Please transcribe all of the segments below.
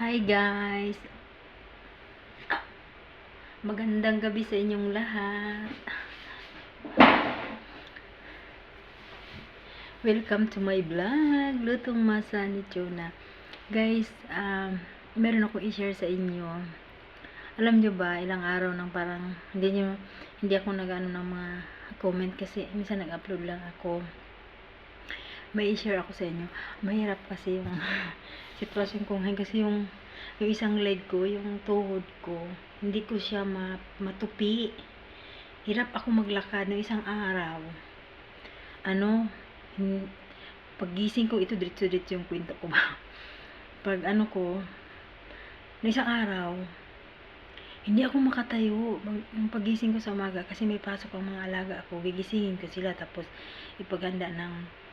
Hi guys! Magandang gabi sa inyong lahat. Welcome to my vlog, Lutong Masa ni Chona. Guys, meron ako i-share sa inyo. Alam nyo ba, ilang araw nang parang hindi ako nag-ano ng mga comment kasi minsan nag-upload lang ako. May i-share ako sa inyo. Mahirap kasi yung sitwasyon ko ngayon kasi yung isang leg ko, yung tuhod ko, hindi ko siya matupi. Hirap ako maglakad ng isang araw. Paggising ko, ito diretso-diretso yung kwento ko ba. Pag ng isang araw, hindi ako makatayo. Yung paggising ko sa umaga, kasi may pasok ang mga alaga ako, gigisingin ko sila, tapos ipaganda ng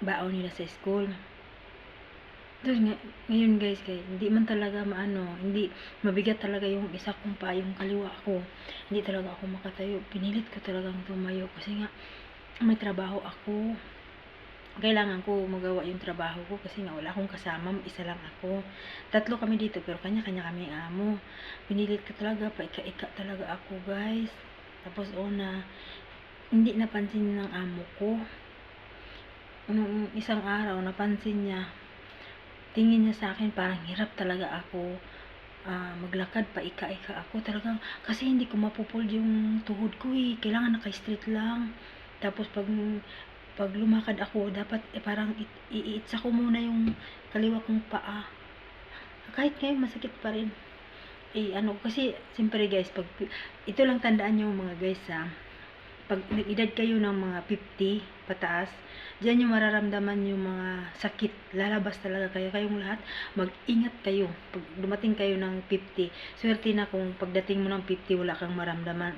baon nila sa school. Tapos ngayon guys, hindi man talaga hindi mabigat talaga yung isa kong pa, yung kaliwa ko. Hindi talaga ako makatayo. Pinilit ko talagang tumayo kasi nga may trabaho ako. Kailangan ko magawa yung trabaho ko kasi nga wala akong kasama, isa lang ako. 3 kami dito pero kanya-kanya kami amo. Pinilit ko talaga, paika-ika talaga ako guys. Tapos hindi napansin ng amo ko. Nung isang araw napansin niya, tingin niya sa akin parang hirap talaga ako maglakad, paika-ika ako talagang, kasi hindi ko mapupold yung tuhod ko kailangan naka-straight lang. Tapos pag lumakad ako, dapat parang iitsa ko muna yung kaliwa kong paa. Kahit ngayon masakit pa rin. Kasi siyempre guys, ito lang tandaan nyo mga guys pag nag-edad kayo ng mga 50 pataas, diyan yung mararamdaman yung mga sakit. Lalabas talaga kayong lahat. Mag-ingat kayo. Pag dumating kayo ng 50, swerte na kung pagdating mo ng 50 wala kang maramdaman.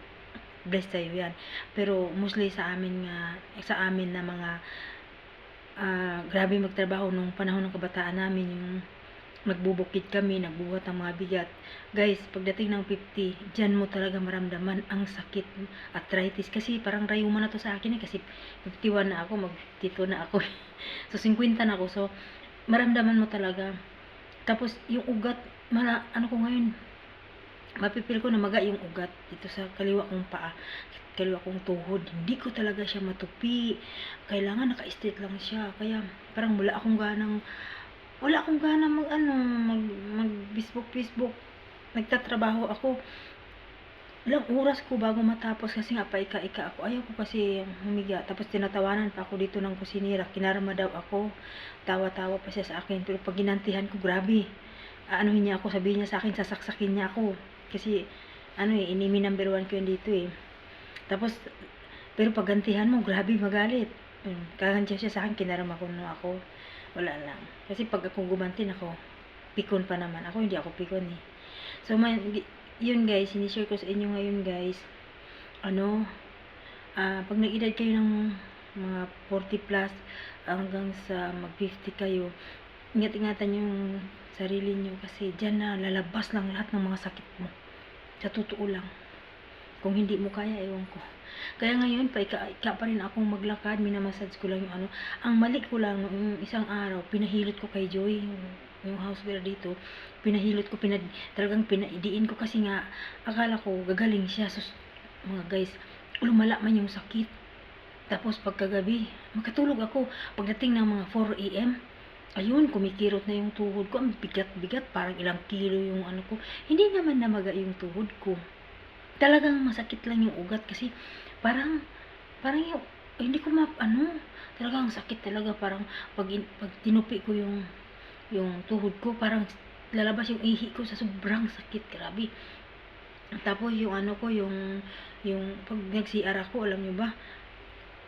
Bless tayo yan. Pero mostly sa amin na mga grabe magtrabaho nung panahon ng kabataan namin, yung nagbubukid kami, nagbubuhat ng mga bigat. Guys, pagdating ng 50, dyan mo talaga maramdaman ang sakit, arthritis. Kasi parang rayuma na to sa akin kasi 51 na ako, mag-52 na ako. So, 50 na ako. So, maramdaman mo talaga. Tapos, yung ugat, ko ngayon, mapipil ko na maga yung ugat dito sa kaliwa kong paa, kaliwa kong tuhod. Hindi ko talaga siya matupi. Kailangan naka-straight lang siya. Kaya, parang wala akong ganang mag-Facebook. Nagtatrabaho ako. Ilang oras ko bago matapos kasi nga paika-ika ako. Ayaw ko kasi humiga. Tapos tinatawanan pa ako dito ng kusinira. Kinarma daw ako. Tawa-tawa pa siya sa akin. Pero pag ginantihan ko, grabe. Aanuhin niya ako. Sabihin niya sa akin, sasaksakin niya ako. Kasi, inimi number 1 ko yun dito Tapos, pero pag gantihan mo, grabe magalit. Kagantihan siya sa akin, kinarma ko na ako. Wala lang. Kasi pag ako gumantin ako, pikon pa naman. Ako hindi ako pikon So, yun guys, sinishare ko sa inyo ngayon guys. Pag nag-edad kayo ng mga 40 plus hanggang sa mag 50 kayo, ingat-ingatan yung sarili nyo kasi dyan na lalabas lang lahat ng mga sakit mo. Sa totoo lang. Kung hindi mo kaya, ewan ko. Kaya ngayon, paika pa rin akong maglakad, minamassage ko lang yung Ang mali ko lang, noong isang araw, pinahilot ko kay Joy, yung house girl dito, talagang pinaidiin ko kasi nga, akala ko gagaling siya. So, mga guys, lumala man yung sakit. Tapos pagkagabi, makatulog ako. Pagdating ng mga 4 AM, ayun, kumikirot na yung tuhod ko. Ang bigat-bigat, parang ilang kilo yung ko. Hindi naman namaga yung tuhod ko. Talagang masakit lang yung ugat kasi parang yung hindi ko talagang sakit talaga. Parang pag tinupi ko yung tuhod ko, parang lalabas yung ihi ko sa sobrang sakit, grabe. Tapos yung yung pag nag-CR ako, alam nyo ba,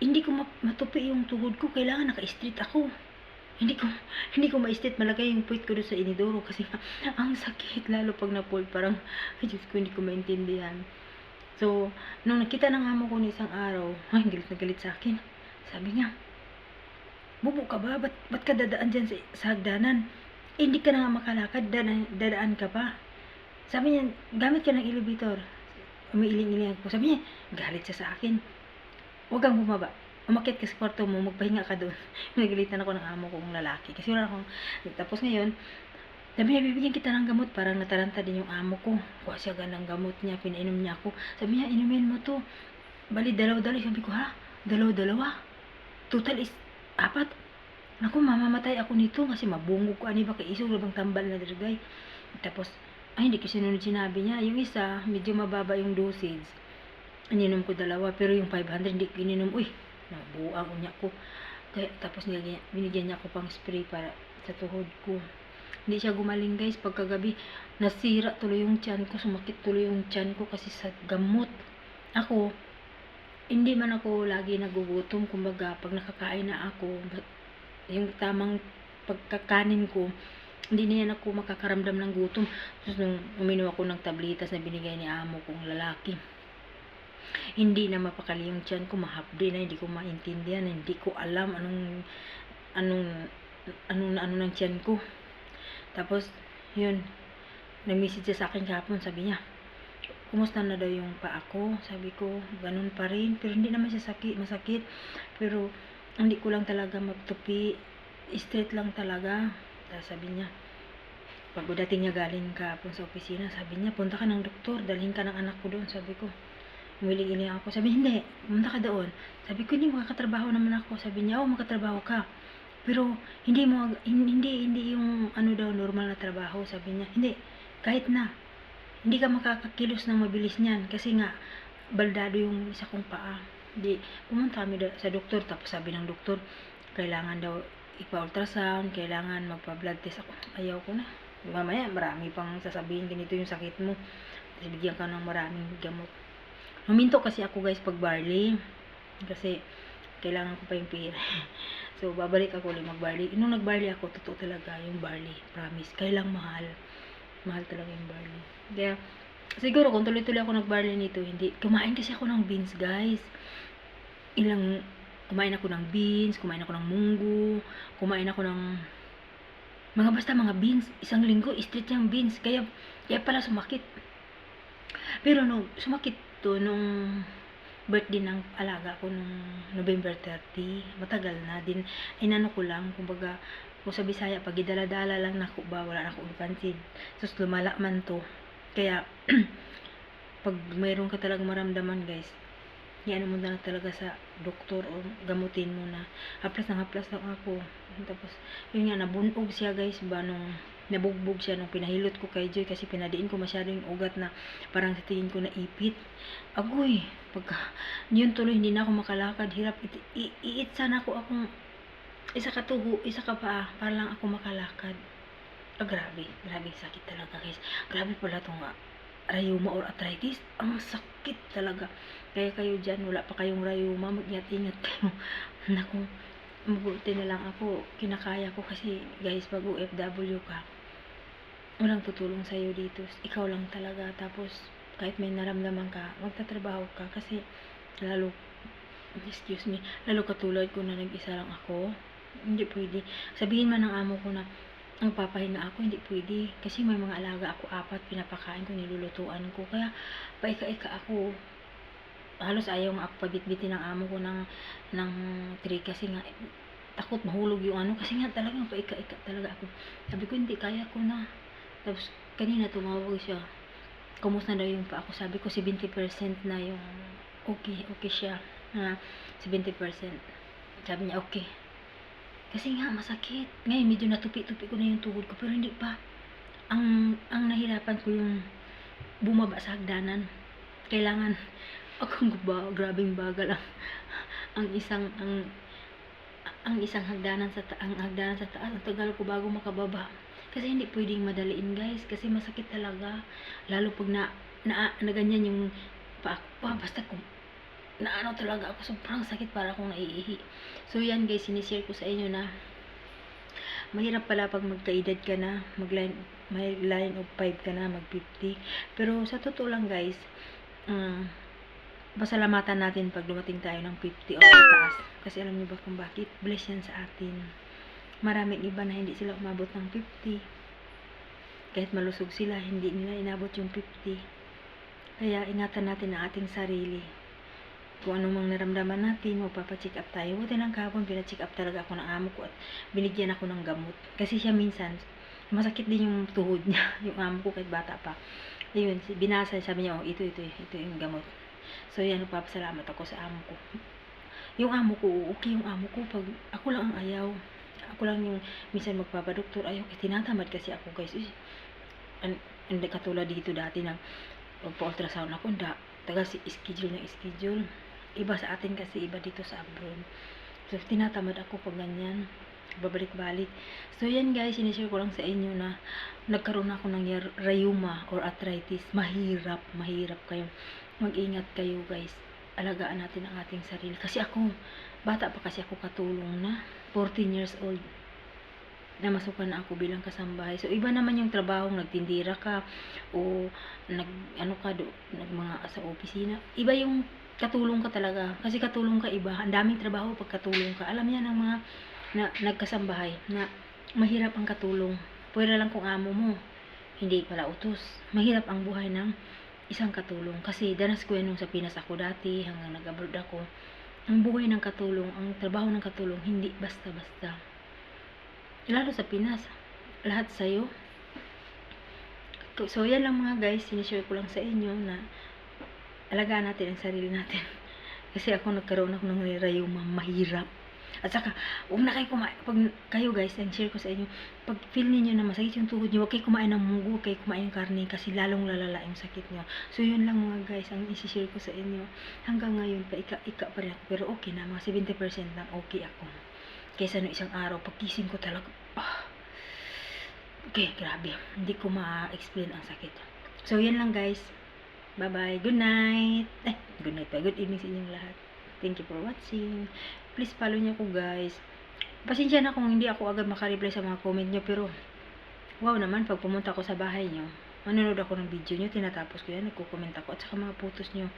hindi ko matupi yung tuhod ko, kailangan naka-straight ako. Hindi ko ma-straight, malagay yung puwit ko doon sa inidoro kasi ang sakit, lalo pag na-fold, parang Diyos ko, hindi ko maintindihan. So, nung nakita ng amo ko ni isang araw, galit na galit sa akin. Sabi niya, bubo ka ba? Ba't ka dadaan dyan sa hagdanan? Hindi ka na nga makalakad, dadaan ka pa. Sabi niya, gamit ka ng elevator. Umiiling-iling ako. Sabi niya, galit siya sa akin. Huwag kang bumaba. Umakyat ka sa kwarto mo, magpahinga ka doon. Nagalitan ako ng amo kong lalaki. Kasi wala akong. Tapos ngayon, Sabi niya, bibigyan kita ng gamot. Parang nataranta din yung amo ko. Kuha siya ng gamot niya, pinainom niya ako. Sabi niya, inumin mo to. Bali, dalaw-dalaw. Sabi ko, ha? Dalaw-dalawa? Total is 4. Naku, mamamatay ako nito kasi mabungog ko. Ani ba kay isog labang tambal na dirgay. Tapos, ay, hindi ko sinunod sinabi niya. Yung isa, medyo mababa yung dosage. Ininom ko 2, pero yung 500, hindi ko ininom. Uy, nabuang unya ko. Kaya, tapos binigyan niya ako pang spray para sa tuhod ko. Hindi siya gumaling guys. Pagkagabi, nasira tuloy yung tiyan ko. Sumakit tuloy yung tiyan ko kasi sa gamot. Ako, hindi man ako lagi nagugutom. Kumbaga, pag nakakain na ako, yung tamang pagkakanin ko, hindi na yan ako makakaramdam ng gutom. Tapos nung uminom ako ng tablitas na binigay ni amo kong lalaki, hindi na mapakali yung tiyan ko, mahapdi na, hindi ko maintindihan, hindi ko alam anong ng tiyan ko. Tapos, yun, nag-message siya sa akin kahapon, sabi niya, kumusta na daw yung paa ko? Sabi ko, ganun pa rin, pero hindi naman siya masakit, pero hindi ko lang talaga magtupi, straight lang talaga. Tapos sabi niya, pag dating niya galing kahapon sa opisina, sabi niya, punta ka ng doktor, dalhin ka ng anak ko doon. Sabi ko, humiling ako. Sabi, hindi, punta ka doon. Sabi ko, hindi, makakatrabaho naman ako. Sabi niya, makatrabaho ka. Pero, hindi yung daw, normal na trabaho. Sabi niya, hindi, kahit na, hindi ka makakakilos ng mabilis niyan. Kasi nga, baldado yung isa kong paa. Di, pumunta kami sa doktor. Tapos sabi ng doktor, kailangan daw ipa-ultrasound, kailangan magpa-blood test. Ako, ayaw ko na. Mamaya, marami pang sasabihin, ganito yung sakit mo. Tapos bigyan ka ng maraming gamot. Huminto kasi ako guys pag barley. Kasi, kailangan ko pa yung pera. So, babalik ako ulit mag-barley. Nung nag-barley ako, totoo talaga yung barley. Promise. Kailang mahal. Mahal talaga yung barley. Kaya, siguro kung tuloy-tuloy ako nag-barley nito, hindi. Kumain kasi ako ng beans, guys. Kumain ako ng beans, kumain ako ng munggo, kumain ako ng mga beans. Isang linggo, straight yung beans. Kaya pala sumakit. Pero nung sumakit to, nung birthday ng alaga ko nung November 30, matagal na din, inano ko lang, kumbaga, kung sa Bisaya, pag idala-dala lang nako ba, wala na akong ipansin. Sus, lumala man to. Kaya, pag mayroon ka talagang maramdaman guys, yan mo na talaga sa doktor o gamutin mo na. Haplas lang ako. Tapos, yun nga, nabunog siya guys, ba, nung nabugbog siya nung pinahilot ko kay Joy kasi pinadiin ko masyado yung ugat na parang sa tingin ko na ipit. Agoy, pagka yun tuloy hindi na ako makalakad, hirap iit sana akong isa ka tugo, isa ka paa para lang ako makalakad. Grabe sakit talaga guys. Grabe pala tong rheuma or arthritis, ang sakit talaga. Kaya kayo dyan, wala pa kayong rheuma, mag-ingat-ingat kayo. Naku, mabuti na lang ako, kinakaya ko kasi guys, pag OFW ka, walang tutulong sa'yo dito, ikaw lang talaga. Tapos kahit may naramdaman ka, magtatrabaho ka kasi lalo katulad ko na nag-isa lang ako, hindi pwede. Sabihin man ng amo ko na ang papahinga ako, hindi pwede kasi may mga alaga ako 4, pinapakain ko, nilulutuan ko, kaya paika-ika ako. Halos ayaw nga ako pabitbitin ng amo ko ng tray kasi nga takot mahulog yung kasi nga talagang paika-ika talaga ako. Sabi ko, hindi, kaya ko na. Tapos kanina tumawag siya, kumusta daw yung pa ako. Sabi ko 70% na yung okay siya na 70%. Sabi niya okay kasi nga masakit. Ngayon medyo natupi-tupi ko na yung tuhod ko, pero hindi pa. Ang nahirapan ko yung bumaba sa hagdanan. Kailangan akong grabing bagal ang isang hagdanan sa taas. Ang tagal ko bago makababa. Kasi hindi pwedeng madaliin guys, kasi masakit talaga. Lalo pag na ganyan yung basta kung talaga ako, sobrang sakit, para akong naiihi. So yan guys, sinishare ko sa inyo na mahirap pala pag magkaedad ka na, may line of 5 ka na, mag 50. Pero sa totoo lang guys, pasalamatan natin pag dumating tayo ng 50 o taas. Kasi alam niyo ba kung bakit? Bless yan sa atin. Maraming iba na hindi sila umabot ng 50. Kahit malusog sila, hindi nila inabot yung 50. Kaya ingatan natin ang ating sarili. Kung anong naramdaman natin, magpapacheck up tayo. Buti lang kahapon, pinacheck up talaga ako ng amo ko at binigyan ako ng gamot. Kasi siya minsan, Masakit din yung tuhod niya, yung amo ko kahit bata pa. Ayun, binasa, sabi niya, oh, ito yung gamot. So, yan, nagpapasalamat ako sa amo ko. Yung amo ko, okay yung amo ko. Pag ako lang ang ayaw, ako lang yung minsan magpapadoktor, ayaw, kasi tinatamad kasi ako, guys. Hindi katulad dito dati na pa-ultrasound ako, taga si schedule ng schedule. Iba sa atin kasi, iba dito sa abroad. So, tinatamad ako pag ganyan. Babalik-balik. So, yan guys, sinishare ko lang sa inyo na nagkaroon ako ng rheuma or arthritis. Mahirap kayo. Mag-ingat kayo guys. Alagaan natin ang ating sarili. Kasi ako, bata pa kasi ako katulong na. 14 years old. Namasukan na ako bilang kasambahay. So, iba naman yung trabaho, nagtindira ka, o mga sa opisina. Iba yung katulong ka talaga. Kasi katulong ka iba. Ang daming trabaho pag katulong ka. Alam yan ng mga na nagkasambahay na mahirap ang katulong. Pwede lang kung amo mo, hindi pala utos. Mahirap ang buhay ng isang katulong. Kasi danas ko yan nung sa Pinas ako dati, hanggang nag-abroad ako. Ang buhay ng katulong, ang trabaho ng katulong, hindi basta-basta. Lalo sa Pinas, lahat sa'yo. So, yan lang mga guys, sinishare ko lang sa inyo na alagaan natin ang sarili natin. Kasi ako nagkaroon ako ng rayuma, mahirap. At saka, huwag na kayo kumain. Pag kayo guys, ang share ko sa inyo, pag feel niyo na masakit yung tuhod niyo, huwag kayo kumain ng munggo, huwag kayo kumain ng karne, kasi lalong lalala yung sakit niyo. So, yun lang mga guys, ang isi-share ko sa inyo. Hanggang ngayon, ika pa rin ako. Pero okay na, mga 70% lang okay ako. Kaysa no isang araw, pagkising ko talaga, okay, grabe. Hindi ko ma-explain ang sakit. So, yan lang guys. Bye-bye. Good night. Good night pa. Good evening sa inyong lahat. Thank you for watching. Please follow niyo ko guys. Pasensya na kung hindi ako agad makareply sa mga comment niyo, pero wow naman pag pumunta ako sa bahay niyo, manonood ako ng video niyo, tinatapos ko yan, nagko-comment ako, at saka mga photos niyo.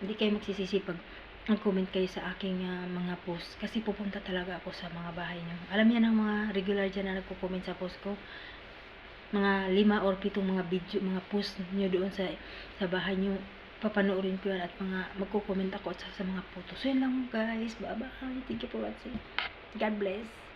Hindi kayo magsisisi pag mag-comment kayo sa aking mga post, kasi pupunta talaga ako sa mga bahay niyo. Alam niya ng mga regular dyan na nagko-comment sa post ko, mga 5 or 7 mga video, mga post niyo doon sa bahay niyo. Papanoorin ko yan at magko-comment ako at sa mga photos. So, yun lang guys. Bye-bye. Thank you for watching. God bless.